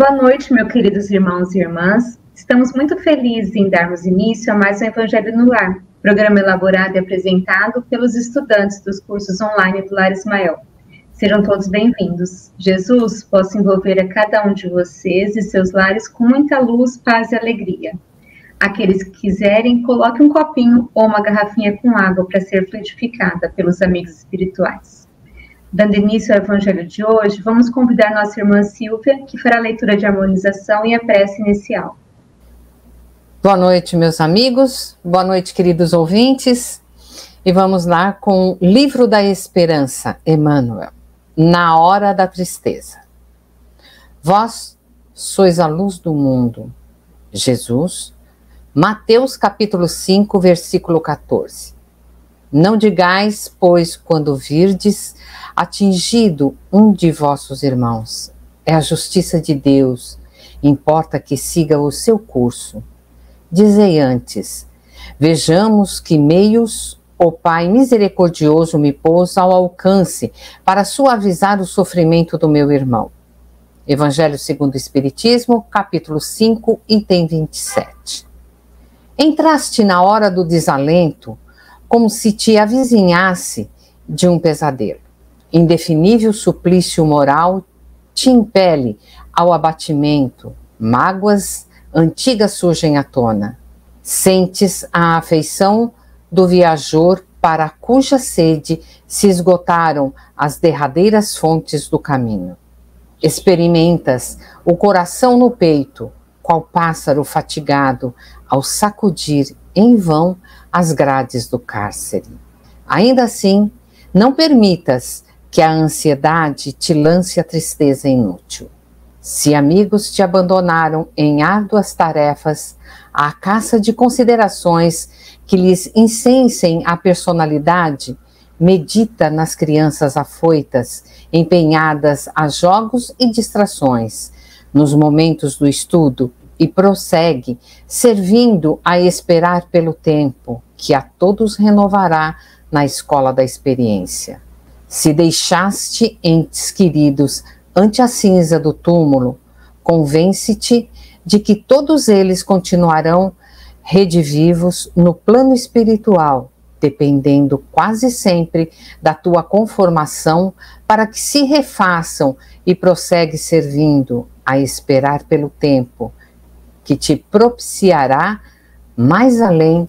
Boa noite, meus queridos irmãos e irmãs. Estamos muito felizes em darmos início a mais um Evangelho no Lar, programa elaborado e apresentado pelos estudantes dos cursos online do Lar Ismael. Sejam todos bem-vindos. Jesus possa envolver a cada um de vocês e seus lares com muita luz, paz e alegria. Aqueles que quiserem, coloque um copinho ou uma garrafinha com água para ser fluidificada pelos amigos espirituais. Dando início ao Evangelho de hoje, vamos convidar nossa irmã Silvia, que fará a leitura de harmonização e a prece inicial. Boa noite, meus amigos. Boa noite, queridos ouvintes. E vamos lá com o Livro da Esperança, Emmanuel, Na Hora da Tristeza. Vós sois a luz do mundo. Jesus, Mateus capítulo 5, versículo 14. Não digais, pois, quando virdes atingido um de vossos irmãos, é a justiça de Deus, importa que siga o seu curso. Dizei antes, vejamos que meios o Pai misericordioso me pôs ao alcance para suavizar o sofrimento do meu irmão. Evangelho segundo o Espiritismo, capítulo 5, item 27. Entraste na hora do desalento, como se te avizinhasse de um pesadelo. Indefinível suplício moral te impele ao abatimento, mágoas antigas surgem à tona. Sentes a afeição do viajor para cuja sede se esgotaram as derradeiras fontes do caminho. Experimentas o coração no peito, qual pássaro fatigado ao sacudir em vão as grades do cárcere. Ainda assim, não permitas que a ansiedade te lance a tristeza inútil. Se amigos te abandonaram em árduas tarefas, à caça de considerações que lhes incensem a personalidade, medita nas crianças afoitas, empenhadas a jogos e distrações, nos momentos do estudo, e prossegue, servindo a esperar pelo tempo, que a todos renovará na escola da experiência. Se deixaste entes queridos ante a cinza do túmulo, convence-te de que todos eles continuarão redivivos no plano espiritual, dependendo quase sempre da tua conformação para que se refaçam e prossegue servindo a esperar pelo tempo, que te propiciará mais além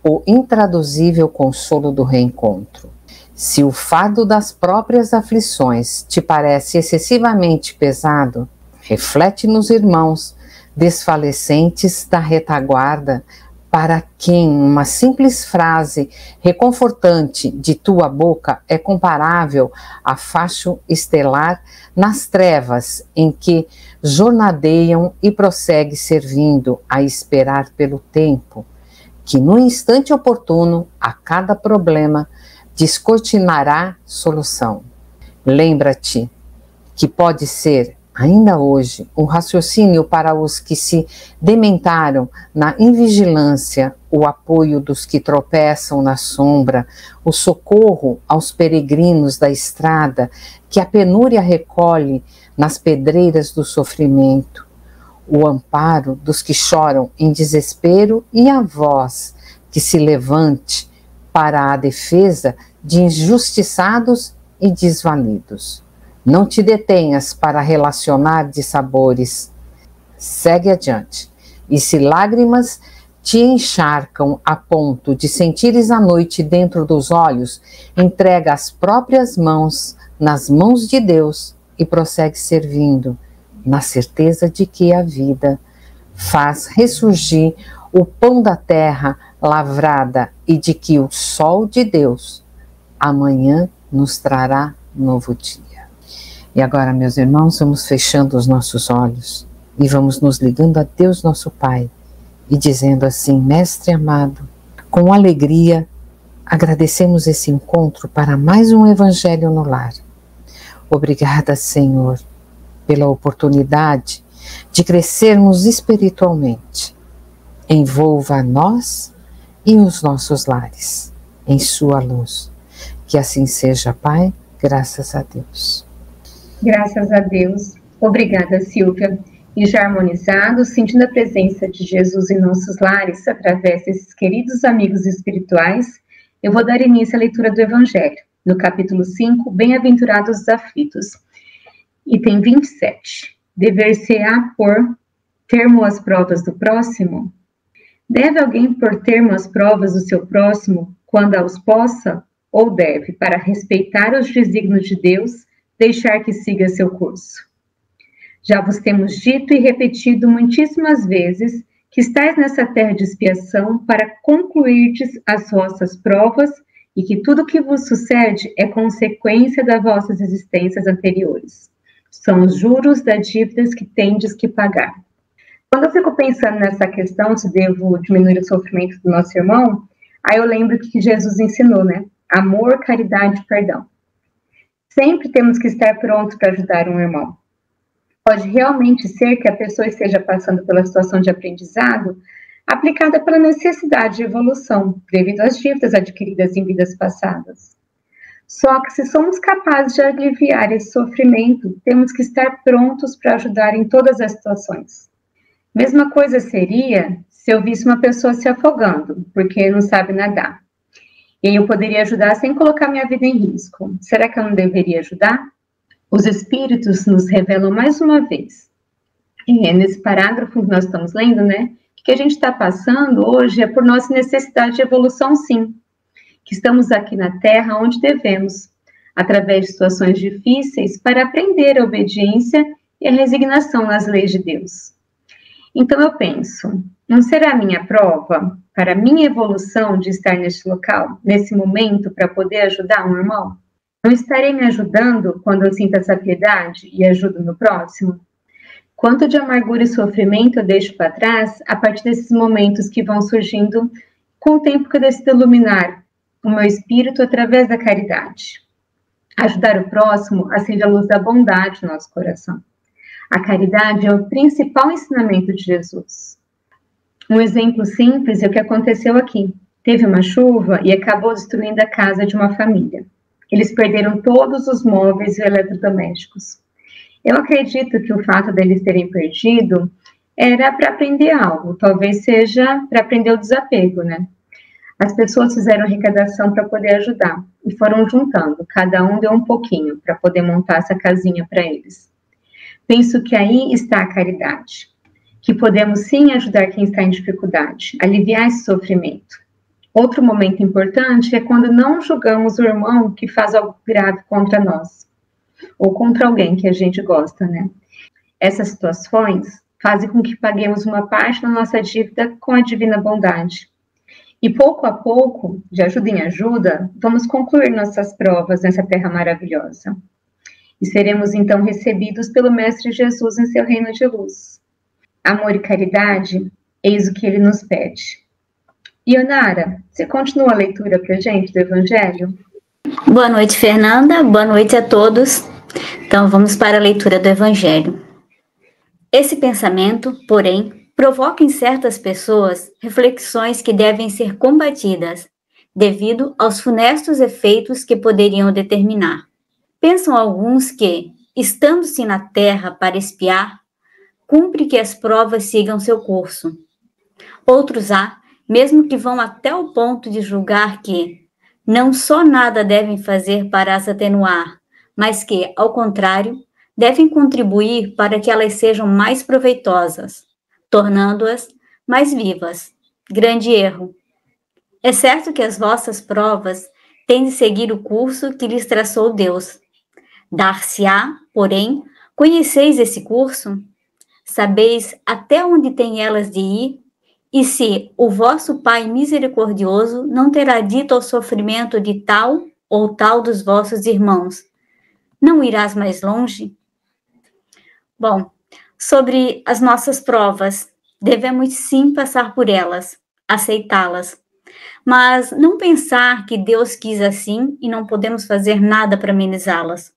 o intraduzível consolo do reencontro. Se o fardo das próprias aflições te parece excessivamente pesado, reflete nos irmãos desfalecentes da retaguarda, para quem uma simples frase reconfortante de tua boca é comparável a facho estelar nas trevas em que jornadeiam e prossegue servindo a esperar pelo tempo, que no instante oportuno a cada problema descortinará solução. Lembra-te que pode ser ainda hoje, o raciocínio para os que se dementaram na invigilância, o apoio dos que tropeçam na sombra, o socorro aos peregrinos da estrada, que a penúria recolhe nas pedreiras do sofrimento, o amparo dos que choram em desespero e a voz que se levante para a defesa de injustiçados e desvalidos. Não te detenhas para relacionar dissabores. Segue adiante. E se lágrimas te encharcam a ponto de sentires a noite dentro dos olhos, entrega as próprias mãos nas mãos de Deus e prossegue servindo, na certeza de que a vida faz ressurgir o pão da terra lavrada e de que o sol de Deus amanhã nos trará novo dia. E agora, meus irmãos, vamos fechando os nossos olhos e vamos nos ligando a Deus nosso Pai e dizendo assim: Mestre amado, com alegria agradecemos esse encontro para mais um Evangelho no Lar. Obrigada, Senhor, pela oportunidade de crescermos espiritualmente. Envolva a nós e os nossos lares em sua luz. Que assim seja, Pai, graças a Deus. Graças a Deus. Obrigada, Silvia. E já harmonizados, sentindo a presença de Jesus em nossos lares, através desses queridos amigos espirituais, eu vou dar início à leitura do Evangelho, no capítulo 5, Bem-aventurados os aflitos, item 27. Dever-se-á pôr termo às provas do próximo? Deve alguém pôr termo às provas do seu próximo, quando os possa, ou deve, para respeitar os desígnios de Deus, deixar que siga seu curso? Já vos temos dito e repetido muitíssimas vezes que estáis nessa terra de expiação para concluirdes as vossas provas e que tudo o que vos sucede é consequência das vossas existências anteriores. São os juros das dívidas que tendes que pagar. Quando eu fico pensando nessa questão, se devo diminuir o sofrimento do nosso irmão, aí eu lembro que Jesus ensinou, né? Amor, caridade e perdão. Sempre temos que estar prontos para ajudar um irmão. Pode realmente ser que a pessoa esteja passando pela situação de aprendizado aplicada pela necessidade de evolução, devido às dívidas adquiridas em vidas passadas. Só que se somos capazes de aliviar esse sofrimento, temos que estar prontos para ajudar em todas as situações. Mesma coisa seria se eu visse uma pessoa se afogando, porque não sabe nadar. E eu poderia ajudar sem colocar minha vida em risco. Será que eu não deveria ajudar? Os Espíritos nos revelam mais uma vez, nesse parágrafo que nós estamos lendo, né, que a gente está passando hoje é por nossa necessidade de evolução, sim, que estamos aqui na Terra onde devemos, através de situações difíceis, para aprender a obediência e a resignação nas leis de Deus. Então eu penso, não será a minha prova para a minha evolução de estar neste local, nesse momento, para poder ajudar um irmão? Não estarei me ajudando quando eu sinto essa piedade e ajudo no próximo? Quanto de amargura e sofrimento eu deixo para trás a partir desses momentos que vão surgindo com o tempo que eu decido iluminar o meu espírito através da caridade? Ajudar o próximo acende a luz da bondade no nosso coração. A caridade é o principal ensinamento de Jesus. Um exemplo simples é o que aconteceu aqui. Teve uma chuva e acabou destruindo a casa de uma família. Eles perderam todos os móveis e eletrodomésticos. Eu acredito que o fato deles terem perdido era para aprender algo, talvez seja para aprender o desapego, né? As pessoas fizeram arrecadação para poder ajudar e foram juntando, cada um deu um pouquinho para poder montar essa casinha para eles. Penso que aí está a caridade, que podemos sim ajudar quem está em dificuldade, aliviar esse sofrimento. Outro momento importante é quando não julgamos o irmão que faz algo grave contra nós, ou contra alguém que a gente gosta, né? Essas situações fazem com que paguemos uma parte da nossa dívida com a divina bondade. E pouco a pouco, de ajuda em ajuda, vamos concluir nossas provas nessa terra maravilhosa. E seremos então recebidos pelo Mestre Jesus em seu reino de luz. Amor e caridade, eis o que ele nos pede. Ionara, você continua a leitura para a gente do Evangelho? Boa noite, Fernanda. Boa noite a todos. Então, vamos para a leitura do Evangelho. Esse pensamento, porém, provoca em certas pessoas reflexões que devem ser combatidas, devido aos funestos efeitos que poderiam determinar. Pensam alguns que, estando-se na terra para espiar, cumpre que as provas sigam seu curso. Outros há, mesmo que vão até o ponto de julgar que não só nada devem fazer para as atenuar, mas que, ao contrário, devem contribuir para que elas sejam mais proveitosas, tornando-as mais vivas. Grande erro. É certo que as vossas provas têm de seguir o curso que lhes traçou Deus. Dar-se-á, porém, conheceis esse curso? Sabeis até onde têm elas de ir? E se o vosso Pai misericordioso não terá dito ao sofrimento de tal ou tal dos vossos irmãos, não irás mais longe? Bom, sobre as nossas provas, devemos sim passar por elas, aceitá-las, mas não pensar que Deus quis assim e não podemos fazer nada para amenizá-las.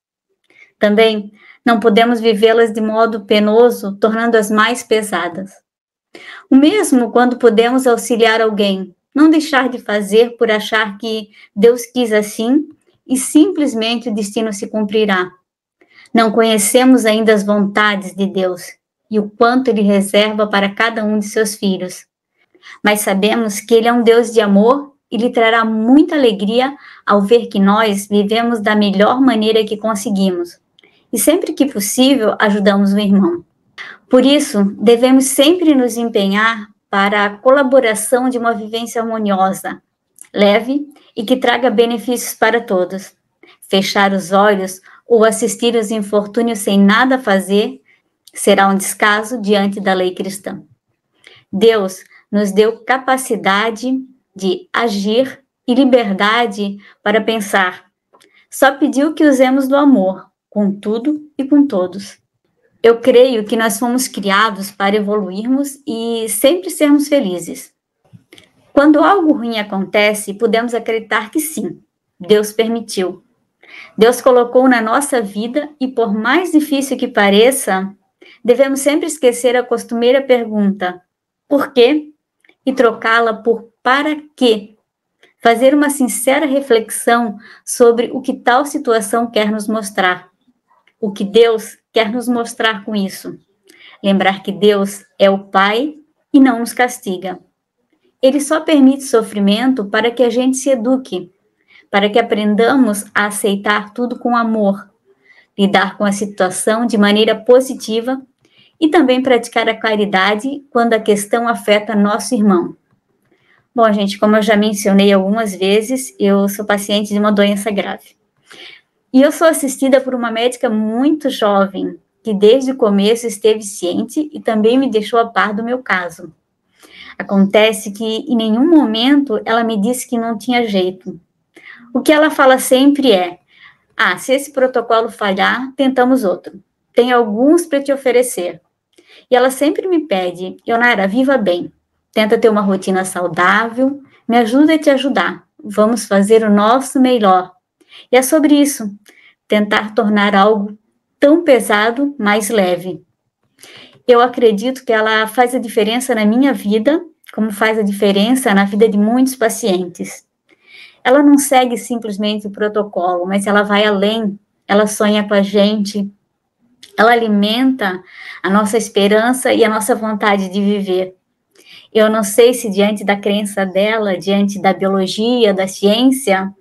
Também não podemos vivê-las de modo penoso, tornando-as mais pesadas. O mesmo quando podemos auxiliar alguém, não deixar de fazer por achar que Deus quis assim e simplesmente o destino se cumprirá. Não conhecemos ainda as vontades de Deus e o quanto Ele reserva para cada um de seus filhos. Mas sabemos que Ele é um Deus de amor e lhe trará muita alegria ao ver que nós vivemos da melhor maneira que conseguimos. E sempre que possível, ajudamos o irmão. Por isso, devemos sempre nos empenhar para a colaboração de uma vivência harmoniosa, leve e que traga benefícios para todos. Fechar os olhos ou assistir os infortúnios sem nada fazer será um descaso diante da lei cristã. Deus nos deu capacidade de agir e liberdade para pensar. Só pediu que usemos do amor, com tudo e com todos. Eu creio que nós fomos criados para evoluirmos e sempre sermos felizes. Quando algo ruim acontece, podemos acreditar que sim, Deus permitiu. Deus colocou na nossa vida e, por mais difícil que pareça, devemos sempre esquecer a costumeira pergunta, por quê? E trocá-la por para quê? Fazer uma sincera reflexão sobre o que tal situação quer nos mostrar. O que Deus quer nos mostrar com isso. Lembrar que Deus é o Pai e não nos castiga. Ele só permite sofrimento para que a gente se eduque, para que aprendamos a aceitar tudo com amor, lidar com a situação de maneira positiva e também praticar a caridade quando a questão afeta nosso irmão. Bom, gente, como eu já mencionei algumas vezes, eu sou paciente de uma doença grave. E eu sou assistida por uma médica muito jovem, que desde o começo esteve ciente e também me deixou a par do meu caso. Acontece que em nenhum momento ela me disse que não tinha jeito. O que ela fala sempre é, se esse protocolo falhar, tentamos outro. Tem alguns para te oferecer. E ela sempre me pede, Ionara, viva bem. Tenta ter uma rotina saudável, me ajuda a te ajudar. Vamos fazer o nosso melhor. E é sobre isso, tentar tornar algo tão pesado mais leve. Eu acredito que ela faz a diferença na minha vida, como faz a diferença na vida de muitos pacientes. Ela não segue simplesmente o protocolo, mas ela vai além, ela sonha com a gente, ela alimenta a nossa esperança e a nossa vontade de viver. Eu não sei se diante da crença dela, diante da biologia, da ciência,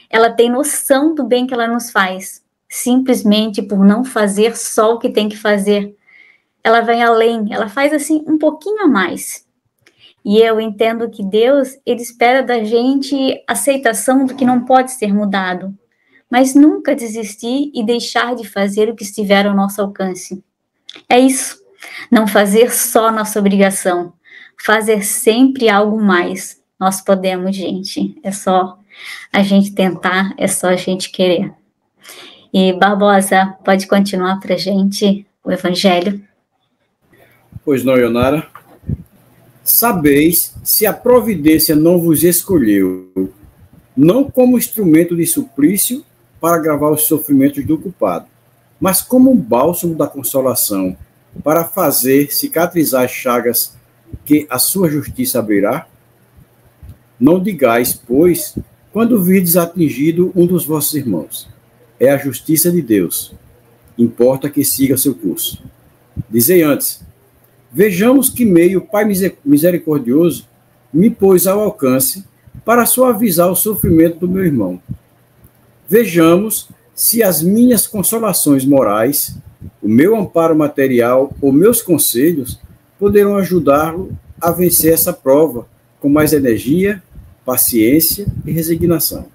ela tem noção do bem que ela nos faz, simplesmente por não fazer só o que tem que fazer. Ela vai além, ela faz assim um pouquinho a mais. E eu entendo que Deus, Ele espera da gente aceitação do que não pode ser mudado, mas nunca desistir e deixar de fazer o que estiver ao nosso alcance. É isso, não fazer só nossa obrigação, fazer sempre algo mais. Nós podemos, gente, é só a gente tentar, é só a gente querer. E Barbosa, pode continuar para a gente o Evangelho? Pois não, Ionara. Sabeis se a providência não vos escolheu, não como instrumento de suplício para agravar os sofrimentos do culpado, mas como um bálsamo da consolação, para fazer cicatrizar as chagas que a sua justiça abrirá? Não digais, pois, quando virdes atingido um dos vossos irmãos, é a justiça de Deus, importa que siga seu curso. Dizei antes, vejamos que meio o Pai misericordioso me pôs ao alcance para suavizar o sofrimento do meu irmão. Vejamos se as minhas consolações morais, o meu amparo material ou meus conselhos poderão ajudá-lo a vencer essa prova com mais energia, paciência e resignação.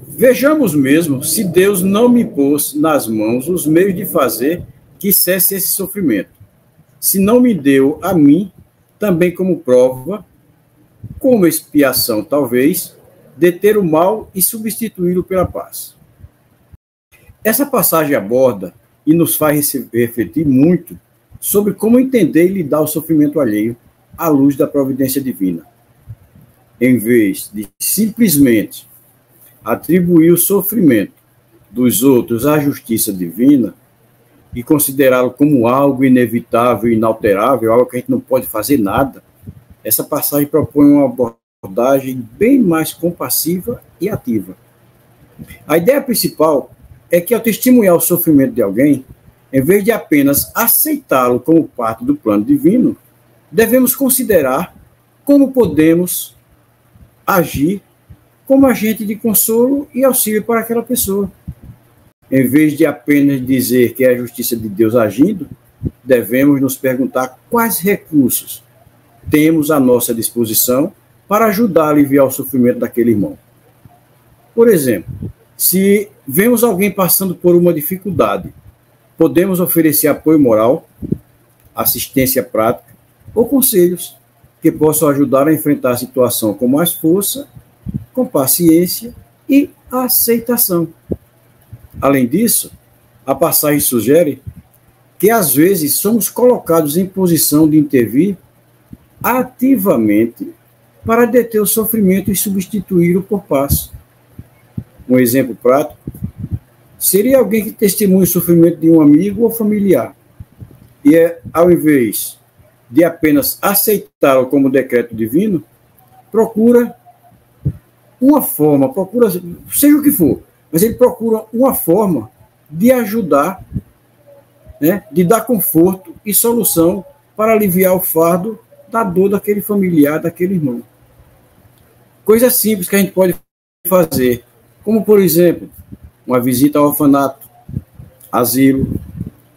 Vejamos mesmo se Deus não me pôs nas mãos os meios de fazer que cesse esse sofrimento, se não me deu a mim também como prova, como expiação talvez, deter o mal e substituí-lo pela paz. Essa passagem aborda e nos faz refletir muito sobre como entender e lidar o sofrimento alheio à luz da providência divina. Em vez de simplesmente atribuir o sofrimento dos outros à justiça divina e considerá-lo como algo inevitável, inalterável, algo que a gente não pode fazer nada, essa passagem propõe uma abordagem bem mais compassiva e ativa. A ideia principal é que, ao testemunhar o sofrimento de alguém, em vez de apenas aceitá-lo como parte do plano divino, devemos considerar como podemos agir como agente de consolo e auxílio para aquela pessoa. Em vez de apenas dizer que é a justiça de Deus agindo, devemos nos perguntar quais recursos temos à nossa disposição para ajudar a aliviar o sofrimento daquele irmão. Por exemplo, se vemos alguém passando por uma dificuldade, podemos oferecer apoio moral, assistência prática ou conselhos que possam ajudar a enfrentar a situação com mais força, com paciência e aceitação. Além disso, a passagem sugere que às vezes somos colocados em posição de intervir ativamente para deter o sofrimento e substituí-lo por paz. Um exemplo prático seria alguém que testemunha o sofrimento de um amigo ou familiar e, ao invés de apenas aceitá-lo como decreto divino, procura uma forma, seja o que for, mas ele procura uma forma de ajudar, né, de dar conforto e solução para aliviar o fardo da dor daquele familiar, daquele irmão. Coisas simples que a gente pode fazer, como, por exemplo, uma visita ao orfanato, asilo,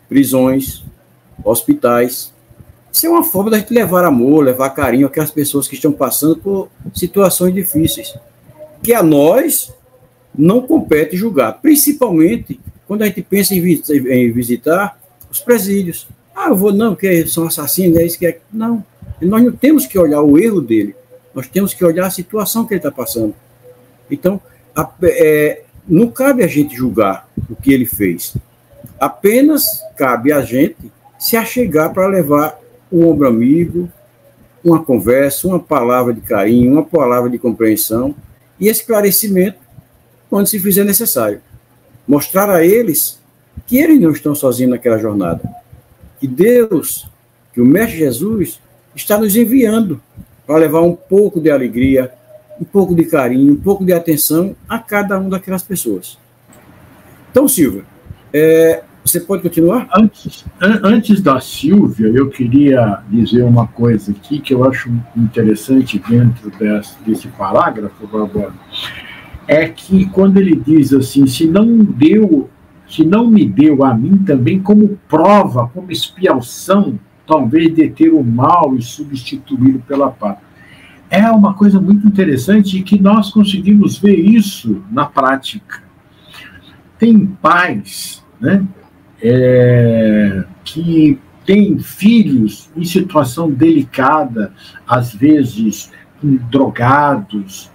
prisões, hospitais. Isso é uma forma da gente levar amor, levar carinho àquelas pessoas que estão passando por situações difíceis, que a nós não compete julgar, principalmente quando a gente pensa em visitar os presídios. Eu vou não, porque são assassinos, é isso que é. Não, nós não temos que olhar o erro dele, nós temos que olhar a situação que ele está passando. Então, não cabe a gente julgar o que ele fez, apenas cabe a gente se achegar para levar um ombro amigo, uma conversa, uma palavra de carinho, uma palavra de compreensão e esclarecimento quando se fizer necessário. Mostrar a eles que eles não estão sozinhos naquela jornada, que Deus, que o Mestre Jesus está nos enviando para levar um pouco de alegria, um pouco de carinho, um pouco de atenção a cada uma daquelas pessoas. Então, Silvia, você pode continuar? Antes da Silvia, eu queria dizer uma coisa aqui que eu acho interessante dentro desse parágrafo, Bárbara, é que quando ele diz assim, se não me deu a mim também como prova, como expiação, talvez deter o mal e substituí-lo pela paz. É uma coisa muito interessante e que nós conseguimos ver isso na prática. Tem pais, né, que têm filhos em situação delicada, às vezes drogados,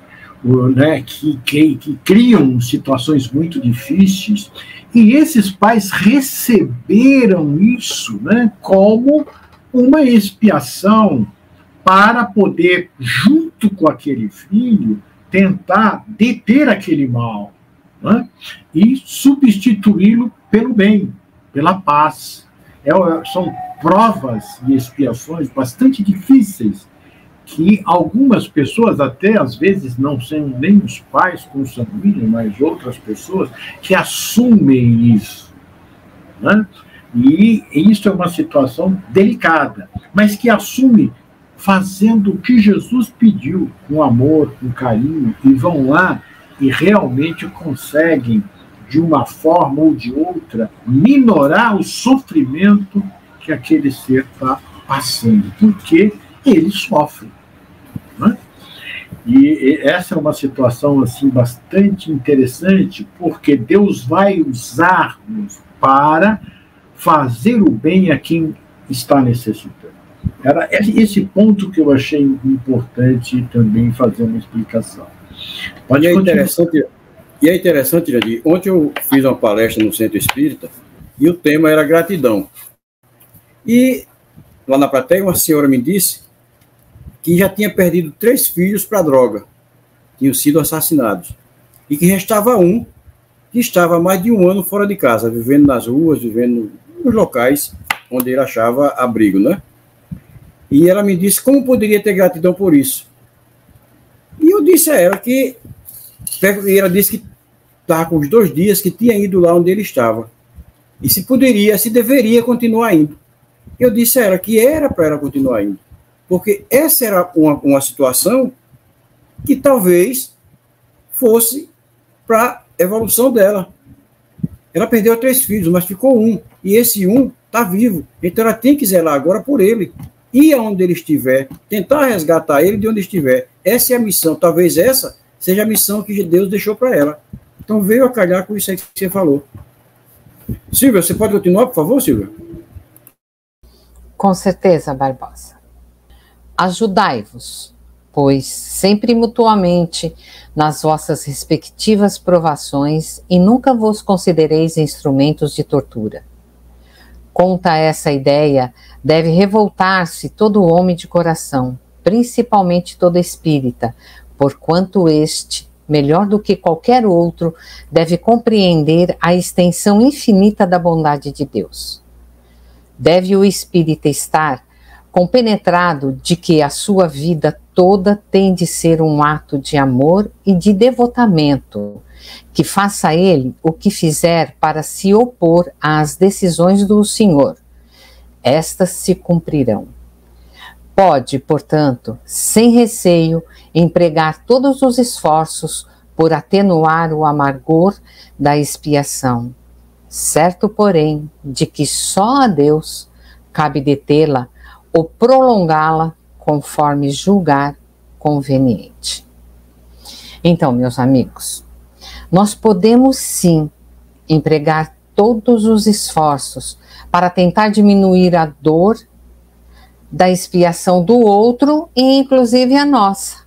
né, que criam situações muito difíceis, e esses pais receberam isso, né, como uma expiação para poder, junto com aquele filho, tentar deter aquele mal, né, e substituí-lo pelo bem, pela paz. São provas e expiações bastante difíceis, que algumas pessoas, até às vezes não são nem os pais consanguíneos, mas outras pessoas que assumem isso, né? E isso é uma situação delicada, mas que assume fazendo o que Jesus pediu, com amor, com carinho, e vão lá e realmente conseguem, de uma forma ou de outra, minorar o sofrimento que aquele ser está passando, porque ele sofre, né? E essa é uma situação assim bastante interessante, porque Deus vai usar-nos para fazer o bem a quem está necessitando. Era esse ponto que eu achei importante também fazer uma explicação. E é interessante, Jandir, ontem eu fiz uma palestra no Centro Espírita e o tema era gratidão. E lá na plateia uma senhora me disse que já tinha perdido 3 filhos para droga, tinham sido assassinados, e que restava um que estava há mais de 1 ano fora de casa, vivendo nas ruas, vivendo nos locais onde ele achava abrigo, né? E ela me disse como poderia ter gratidão por isso. E eu disse a ela que... E ela disse que estava com os 2 dias que tinha ido lá onde ele estava. e se poderia, se deveria continuar indo. Eu disse a ela que era para ela continuar indo, porque essa era uma situação que talvez fosse para a evolução dela. Ela perdeu 3 filhos, mas ficou um, e esse um está vivo, então ela tem que zelar agora por ele, ir aonde ele estiver, tentar resgatar ele de onde estiver. Essa é a missão, talvez essa seja a missão que Deus deixou para ela. Então veio a calhar com isso aí que você falou. Silvia, você pode continuar, por favor, Silvia? Com certeza, Barbosa. Ajudai-vos, pois, sempre mutuamente nas vossas respectivas provações, e nunca vos considereis instrumentos de tortura. Contra essa ideia, deve revoltar-se todo homem de coração, principalmente todo espírita, porquanto este, melhor do que qualquer outro, deve compreender a extensão infinita da bondade de Deus. Deve o espírita estar compenetrado de que a sua vida toda tem de ser um ato de amor e de devotamento, que faça ele o que fizer para se opor às decisões do Senhor. Estas se cumprirão. Pode, portanto, sem receio, empregar todos os esforços por atenuar o amargor da expiação, certo, porém, de que só a Deus cabe detê-la ou prolongá-la conforme julgar conveniente. Então, meus amigos, nós podemos sim empregar todos os esforços para tentar diminuir a dor da expiação do outro e inclusive a nossa.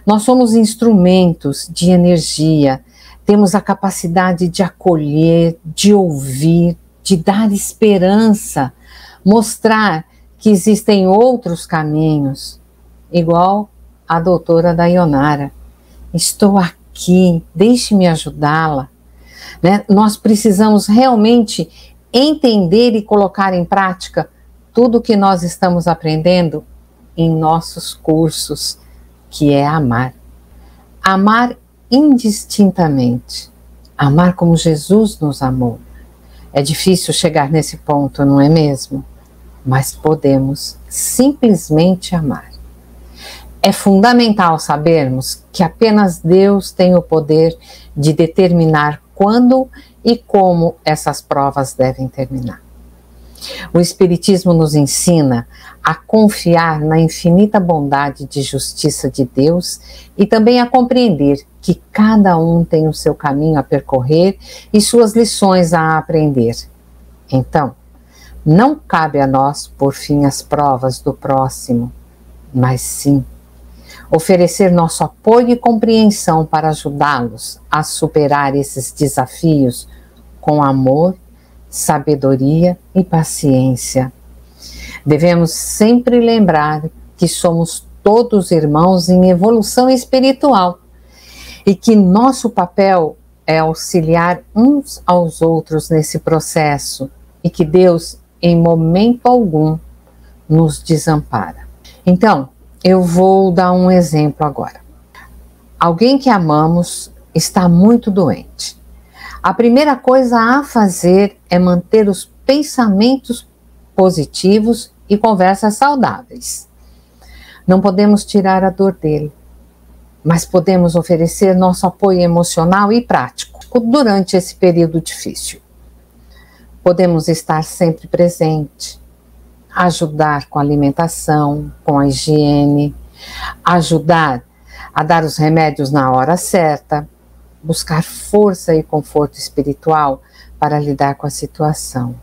Nós somos instrumentos de energia, temos a capacidade de acolher, de ouvir, de dar esperança, mostrar que existem outros caminhos, igual a doutora Dayonara. Estou aqui, deixe-me ajudá-la. Né? Nós precisamos realmente entender e colocar em prática tudo o que nós estamos aprendendo em nossos cursos, que é amar. Amar indistintamente. Amar como Jesus nos amou. É difícil chegar nesse ponto, não é mesmo? Mas podemos simplesmente amar. É fundamental sabermos que apenas Deus tem o poder de determinar quando e como essas provas devem terminar. O Espiritismo nos ensina a confiar na infinita bondade e justiça de Deus e também a compreender que cada um tem o seu caminho a percorrer e suas lições a aprender. Então, não cabe a nós pôr fim às provas do próximo, mas sim oferecer nosso apoio e compreensão para ajudá-los a superar esses desafios com amor, sabedoria e paciência. Devemos sempre lembrar que somos todos irmãos em evolução espiritual e que nosso papel é auxiliar uns aos outros nesse processo e que Deus, em momento algum, nos desampara. Então, eu vou dar um exemplo agora. Alguém que amamos está muito doente. A primeira coisa a fazer é manter os pensamentos positivos e conversas saudáveis. Não podemos tirar a dor dele, mas podemos oferecer nosso apoio emocional e prático durante esse período difícil. Podemos estar sempre presente, ajudar com a alimentação, com a higiene, ajudar a dar os remédios na hora certa, buscar força e conforto espiritual para lidar com a situação.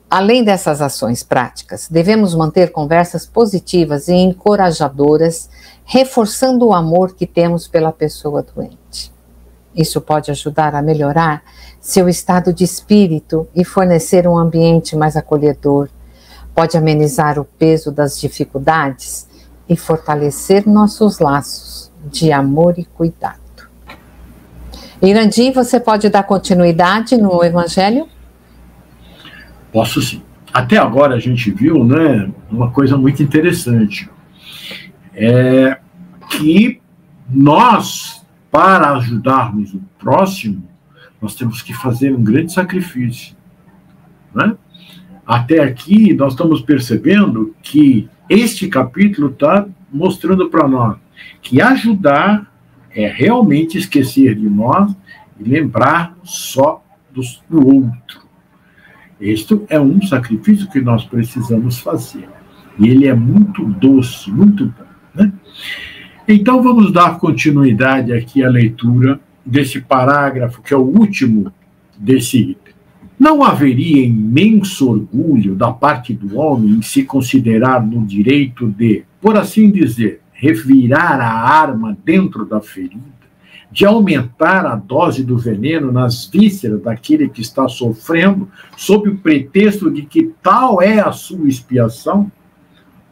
Além dessas ações práticas, devemos manter conversas positivas e encorajadoras, reforçando o amor que temos pela pessoa doente. Isso pode ajudar a melhorar seu estado de espírito e fornecer um ambiente mais acolhedor. Pode amenizar o peso das dificuldades e fortalecer nossos laços de amor e cuidado. Irandir, você pode dar continuidade no Evangelho? Posso sim. Até agora a gente viu, né, uma coisa muito interessante. Que nós, para ajudarmos o próximo, nós temos que fazer um grande sacrifício, né? Até aqui, nós estamos percebendo que este capítulo está mostrando para nós que ajudar é realmente esquecer de nós e lembrar só do outro. Este é um sacrifício que nós precisamos fazer. E ele é muito doce, muito bom, né? Então, vamos dar continuidade aqui à leitura desse parágrafo, que é o último desse item. Não haveria imenso orgulho da parte do homem em se considerar no direito de, por assim dizer, revirar a arma dentro da ferida, de aumentar a dose do veneno nas vísceras daquele que está sofrendo, sob o pretexto de que tal é a sua expiação?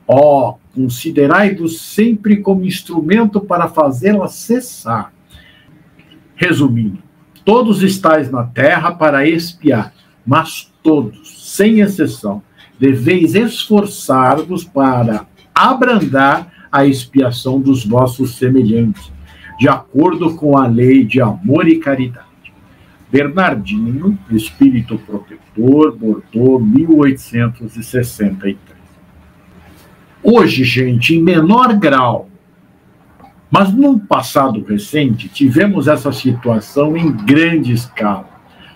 Ó, considerai-vos sempre como instrumento para fazê-la cessar. Resumindo, todos estáis na terra para expiar, mas todos, sem exceção, deveis esforçar-vos para abrandar a expiação dos vossos semelhantes, de acordo com a lei de amor e caridade. Bernardino, Espírito Protetor, Bordeaux, 1863. Hoje, gente, em menor grau, mas num passado recente, tivemos essa situação em grande escala,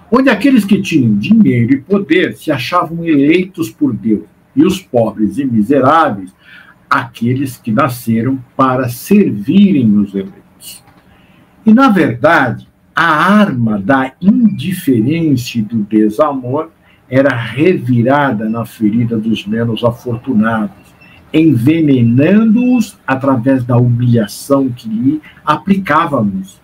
onde aqueles que tinham dinheiro e poder se achavam eleitos por Deus, e os pobres e miseráveis, aqueles que nasceram para servirem os eleitos. E, na verdade, a arma da indiferença e do desamor era revirada na ferida dos menos afortunados, envenenando-os através da humilhação que lhe aplicávamos,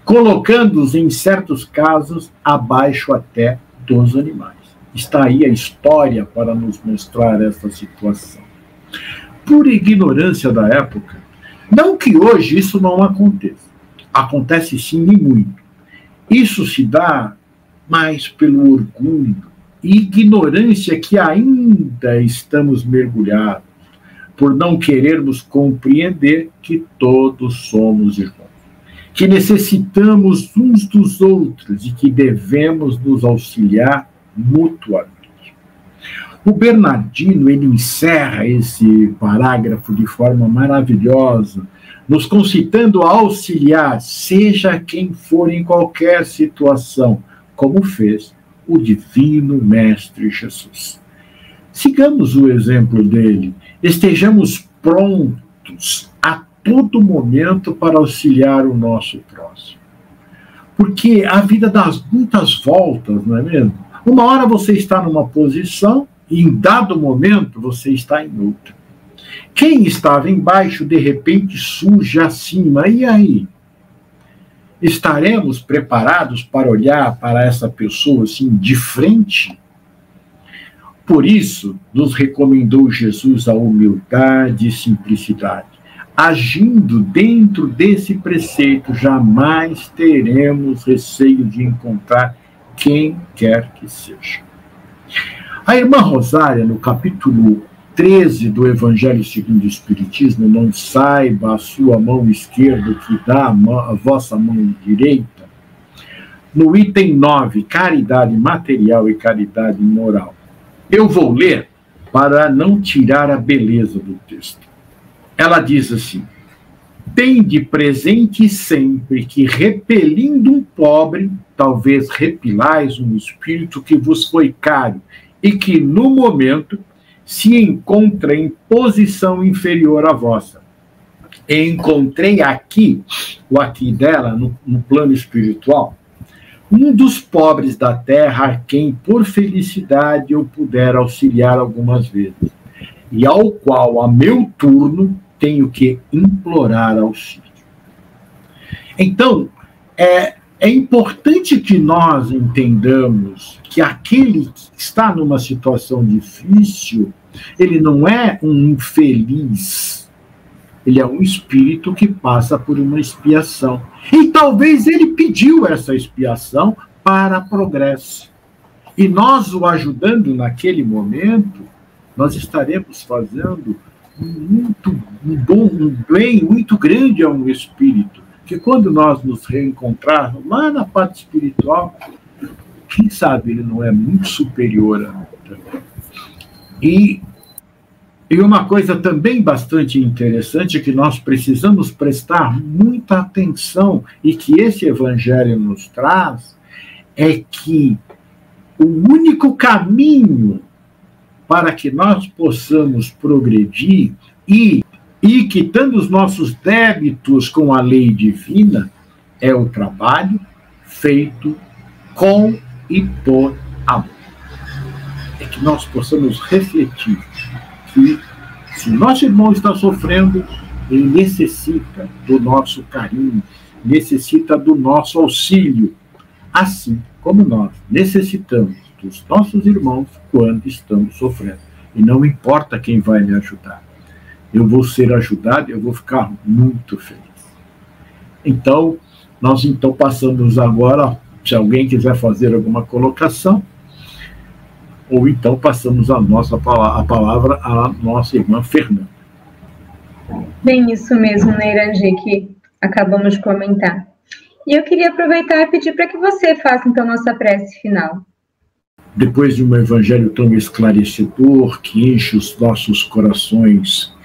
colocando-os, em certos casos, abaixo até dos animais. Está aí a história para nos mostrar essa situação. Por ignorância da época, não que hoje isso não aconteça. Acontece sim e muito. Isso se dá mais pelo orgulho e ignorância que ainda estamos mergulhados, por não querermos compreender que todos somos irmãos, que necessitamos uns dos outros e que devemos nos auxiliar mutuamente. O Bernardino, ele encerra esse parágrafo de forma maravilhosa, nos concitando a auxiliar, seja quem for em qualquer situação, como fez o Divino Mestre Jesus. Sigamos o exemplo dele, estejamos prontos a todo momento para auxiliar o nosso próximo. Porque a vida dá muitas voltas, não é mesmo? Uma hora você está numa posição e em dado momento você está em outra. Quem estava embaixo, de repente, surge acima. E aí? Estaremos preparados para olhar para essa pessoa assim, de frente? Por isso, nos recomendou Jesus a humildade e simplicidade. Agindo dentro desse preceito, jamais teremos receio de encontrar quem quer que seja. A irmã Rosária, no capítulo 13 do Evangelho segundo o Espiritismo, não saiba a sua mão esquerda que dá a vossa mão direita, no item 9, caridade material e caridade moral. Eu vou ler para não tirar a beleza do texto. Ela diz assim: tende presente sempre que, repelindo um pobre, talvez repilais um espírito que vos foi caro e que, no momento, se encontra em posição inferior à vossa. Encontrei aqui, o aqui dela, no plano espiritual, um dos pobres da terra a quem, por felicidade, eu puder auxiliar algumas vezes, e ao qual, a meu turno, tenho que implorar auxílio. Então, é importante que nós entendamos que aquele que está numa situação difícil, ele não é um infeliz, ele é um espírito que passa por uma expiação. E talvez ele pediu essa expiação para progresso. E nós o ajudando naquele momento, nós estaremos fazendo um bem muito grande a um espírito que quando nós nos reencontrarmos lá na parte espiritual, quem sabe ele não é muito superior a nós. E uma coisa também bastante interessante que nós precisamos prestar muita atenção e que esse evangelho nos traz é que o único caminho para que nós possamos progredir e quitando os nossos débitos com a lei divina é o trabalho feito com e por amor. É que nós possamos refletir que se o nosso irmão está sofrendo, ele necessita do nosso carinho, necessita do nosso auxílio, assim como nós necessitamos dos nossos irmãos quando estamos sofrendo. E não importa quem vai me ajudar. Eu vou ser ajudado, eu vou ficar muito feliz. Então, nós passamos agora, se alguém quiser fazer alguma colocação, ou então passamos a palavra à nossa irmã Fernanda. Bem, isso mesmo, Neirandi, que acabamos de comentar. E eu queria aproveitar e pedir para que você faça, então, nossa prece final. Depois de um evangelho tão esclarecedor, que enche os nossos corações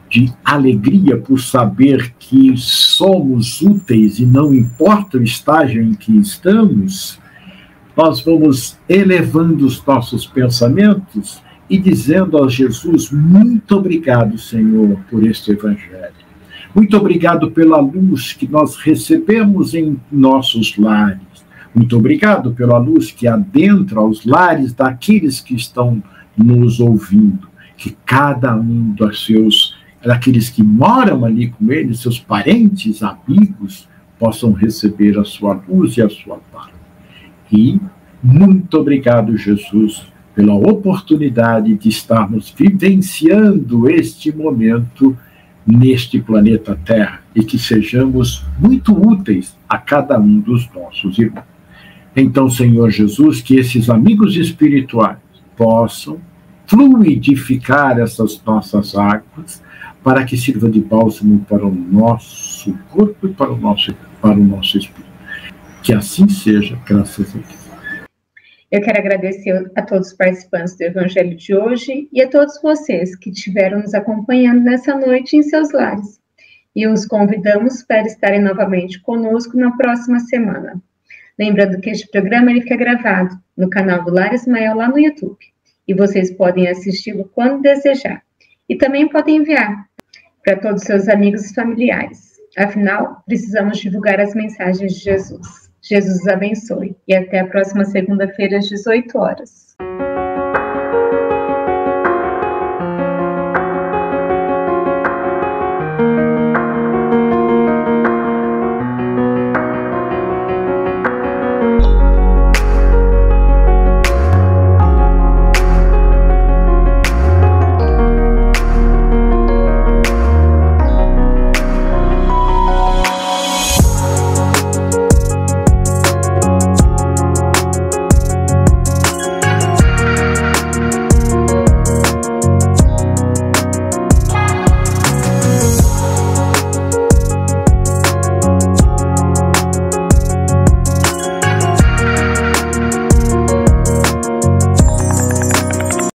de alegria por saber que somos úteis e não importa o estágio em que estamos, nós vamos elevando os nossos pensamentos e dizendo a Jesus: muito obrigado, Senhor, por este evangelho. Muito obrigado pela luz que nós recebemos em nossos lares. Muito obrigado pela luz que adentra os lares daqueles que estão nos ouvindo. Que cada um daqueles que moram ali com ele, seus parentes, amigos, possam receber a sua luz e a sua paz. E muito obrigado, Jesus, pela oportunidade de estarmos vivenciando este momento neste planeta Terra e que sejamos muito úteis a cada um dos nossos irmãos. Então, Senhor Jesus, que esses amigos espirituais possam fluidificar essas nossas águas para que sirva de bálsamo para o nosso corpo e para o nosso espírito. Que assim seja, graças a Deus. Eu quero agradecer a todos os participantes do Evangelho de hoje e a todos vocês que estiveram nos acompanhando nessa noite em seus lares. E os convidamos para estarem novamente conosco na próxima semana. Lembrando que este programa ele fica gravado no canal do Lar Ismael lá no YouTube. E vocês podem assisti-lo quando desejar. E também podem enviar para todos os seus amigos e familiares. Afinal, precisamos divulgar as mensagens de Jesus. Jesus os abençoe. E até a próxima segunda-feira, às 18 horas.